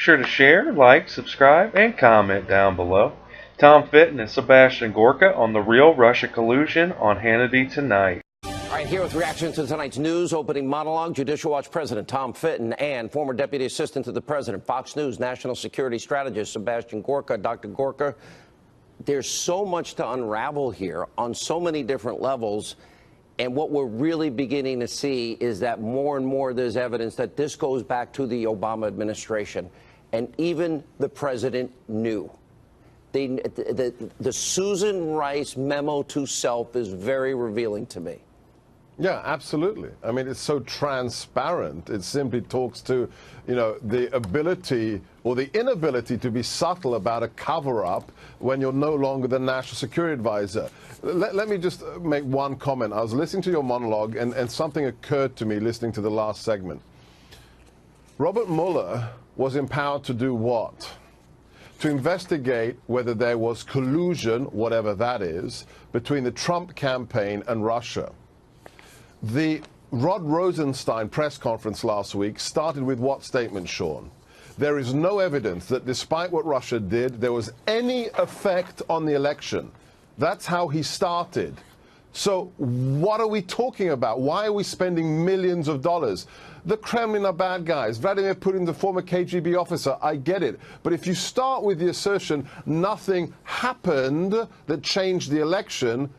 sure to share, like, subscribe, and comment down below. Tom Fitton and Sebastian Gorka on the real Russia collusion on Hannity tonight. All right, here with reaction to tonight's news opening monologue, Judicial Watch President Tom Fitton and former Deputy Assistant to the President, Fox News National Security Strategist Sebastian Gorka. Dr. Gorka, there's so much to unravel here on so many different levels. And what we're really beginning to see is that more and more there's evidence that this goes back to the Obama administration. And even the president knew. The Susan Rice memo to self is very revealing to me. Yeah, absolutely. I mean, it's so transparent. It simply talks to, you know, the ability or the inability to be subtle about a cover-up when you're no longer the national security advisor. Let me just make one comment. I was listening to your monologue, and something occurred to me listening to the last segment. Robert Mueller was empowered to do what? To investigate whether there was collusion, whatever that is, between the Trump campaign and Russia. The Rod Rosenstein press conference last week started with what statement, Sean? There is no evidence that despite what Russia did, there was any effect on the election. That's how he started. So what are we talking about? Why are we spending millions of dollars? The Kremlin are bad guys. Vladimir Putin, the former KGB officer, I get it. But if you start with the assertion nothing happened that changed the election,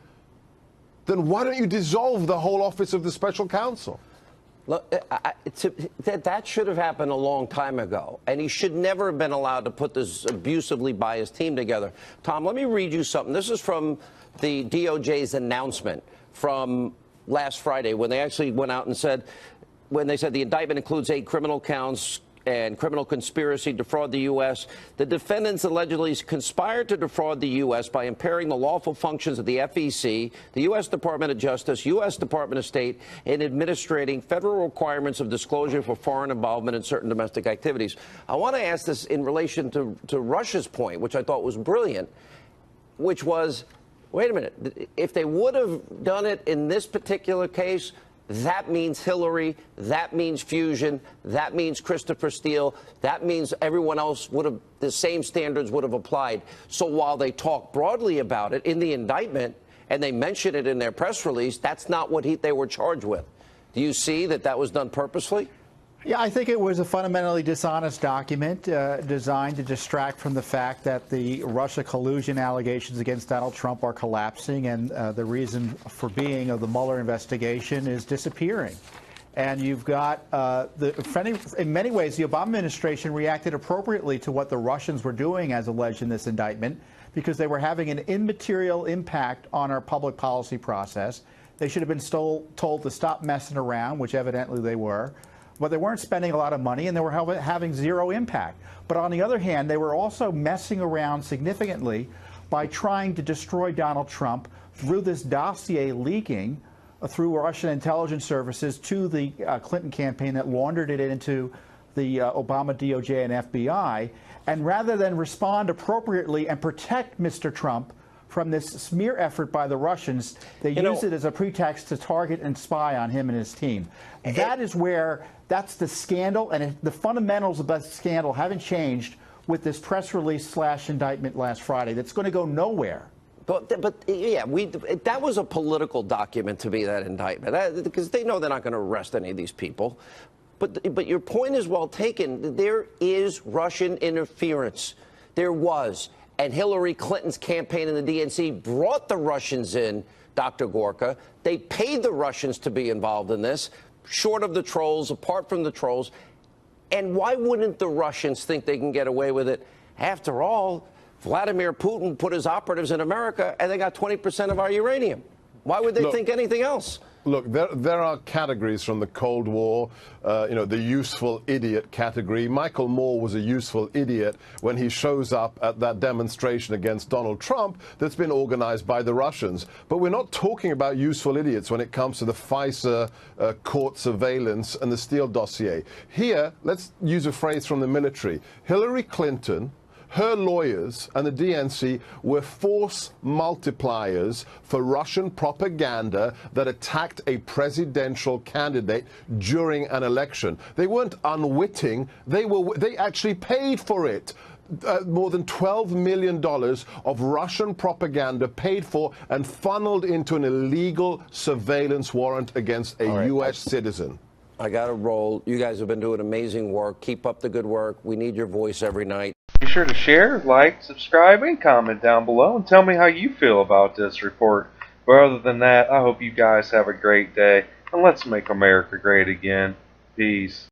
then why don't you dissolve the whole office of the special counsel? Look, that should have happened a long time ago, and he should never have been allowed to put this abusively biased team together. Tom, let me read you something. This is from the DOJ's announcement from last Friday when they actually went out and said, when they said the indictment includes 8 criminal counts and criminal conspiracy to defraud the U.S. The defendants allegedly conspired to defraud the U.S. by impairing the lawful functions of the FEC, the U.S. Department of Justice, U.S. Department of State, in administrating federal requirements of disclosure for foreign involvement in certain domestic activities. I want to ask this in relation to Russia's point, which I thought was brilliant, which was, wait a minute, if they would have done it in this particular case, that means Hillary, that means Fusion, that means Christopher Steele, that means everyone else would have, the same standards would have applied. So while they talk broadly about it in the indictment and they mention it in their press release, that's not what they were charged with. Do you see that that was done purposely? Yeah, I think it was a fundamentally dishonest document designed to distract from the fact that the Russia collusion allegations against Donald Trump are collapsing, and the reason for being of the Mueller investigation is disappearing. And you've got, in many ways, the Obama administration reacted appropriately to what the Russians were doing, as alleged in this indictment, because they were having an immaterial impact on our public policy process. They should have been told to stop messing around, which evidently they were. But they weren't spending a lot of money, and they were having zero impact. But on the other hand, they were also messing around significantly by trying to destroy Donald Trump through this dossier leaking through Russian intelligence services to the Clinton campaign that laundered it into the Obama DOJ and FBI. And rather than respond appropriately and protect Mr. Trump from this smear effort by the Russians, they use it as a pretext to target and spy on him and his team. That is where, that's the scandal, and the fundamentals of that scandal haven't changed with this press release / indictment last Friday. That's going to go nowhere. But yeah, that was a political document to me, that indictment, because they know they're not going to arrest any of these people. But your point is well taken. There is Russian interference. There was. And Hillary Clinton's campaign in the DNC brought the Russians in, Dr. Gorka. They paid the Russians to be involved in this, short of the trolls, apart from the trolls. And why wouldn't the Russians think they can get away with it? After all, Vladimir Putin put his operatives in America, and they got 20% of our uranium. Why would they think anything else? Look, there are categories from the Cold War, you know, the useful idiot category. Michael Moore was a useful idiot when he shows up at that demonstration against Donald Trump that's been organized by the Russians. But we're not talking about useful idiots when it comes to the FISA court surveillance and the Steele dossier. Here, let's use a phrase from the military. Hillary Clinton, her lawyers and the DNC were force multipliers for Russian propaganda that attacked a presidential candidate during an election. They weren't unwitting. They actually paid for it. More than $12 million of Russian propaganda paid for and funneled into an illegal surveillance warrant against a U.S. citizen. I got to roll. You guys have been doing amazing work. Keep up the good work. We need your voice every night. Be sure to share, like, subscribe, and comment down below and tell me how you feel about this report. But other than that, I hope you guys have a great day, and let's make America great again. Peace.